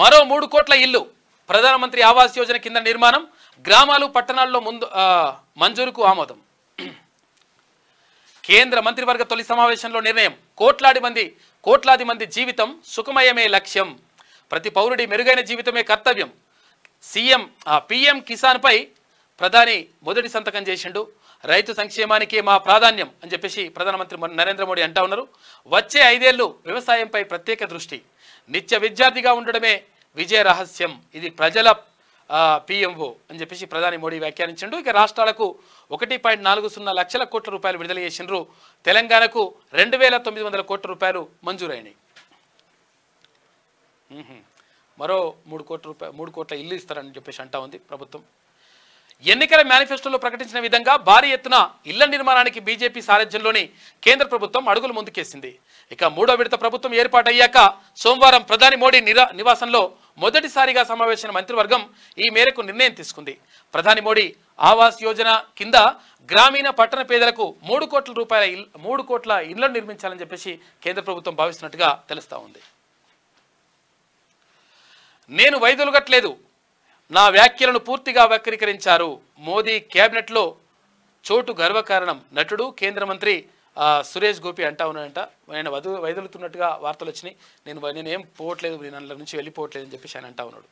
మరో 3 కోట్ల ఇల్లు ప్రధానమంత్రి ఆవాస్ యోజన కింద నిర్మాణం గ్రామాలు పట్టణాల్లో మంజూరుకు ఆమోదం. కేంద్ర మంత్రివర్గ తొలి సమావేశంలో నిర్ణయం. కోట్లాది మంది జీవితం సుఖమయమే లక్ష్యం. ప్రతి పౌరుడి మెరుగైన జీవితమే కర్తవ్యం. పీఎం కిసాన్ పై ప్రధాని మొదటి సంతకం చేసిండు. రైతు సంక్షేమానికి మా ప్రాధాన్యం అని చెప్పేసి ప్రధానమంత్రి నరేంద్ర మోడీ అంటా ఉన్నారు. వచ్చే 5 ఏళ్లు వ్యవసాయంపై ప్రత్యేక దృష్టి. నిత్య విద్యార్థిగా ఉండడమే విజయ రహస్యం. ఇది ప్రజల పిఎంఓ అని చెప్పేసి ప్రధాని మోడీ వ్యాఖ్యానించిండు. ఇక రాష్ట్రాలకు 1.40 లక్షల కోట్ల రూపాయలు విడుదల చేసిండ్రు. తెలంగాణకు 2,900 కోట్ల రూపాయలు మంజూరైనాయి. మరో 3 కోట్ల ఇల్లు ఇస్తారని చెప్పేసి అంటా ఉంది ప్రభుత్వం. ఎన్నికల మేనిఫెస్టోలో ప్రకటించిన విధంగా భారీ ఎత్తున ఇళ్ల నిర్మాణానికి బీజేపీ సారథ్యంలోని కేంద్ర ప్రభుత్వం అడుగులు ముందుకేసింది. ఇక 3వ విడత ప్రభుత్వం ఏర్పాటయ్యాక సోమవారం ప్రధాని మోడీ నివాసంలో మొదటిసారిగా సమావేశమైన మంత్రివర్గం ఈ మేరకు నిర్ణయం తీసుకుంది. ప్రధాని మోడీ ఆవాస్ యోజన కింద గ్రామీణ పట్టణ పేదలకు 3 కోట్ల ఇళ్లను నిర్మించాలని చెప్పేసి కేంద్ర ప్రభుత్వం భావిస్తున్నట్టుగా తెలుస్తా ఉంది. నేను వైదొలగట్లేదు, నా వ్యాఖ్యలను పూర్తిగా వక్రీకరించారు. మోదీ కేబినెట్లో చోటు గర్వకారణం. నటుడు కేంద్ర మంత్రి సురేష్ గోపి అంటా ఉన్నాడంట. ఆయన వైదొలుతున్నట్టుగా వార్తలు వచ్చినాయి. నేను ఏం పోవట్లేదు, నేను అందులో నుంచి వెళ్ళిపోవట్లేదు అని చెప్పేసి ఆయన అంటా ఉన్నాడు.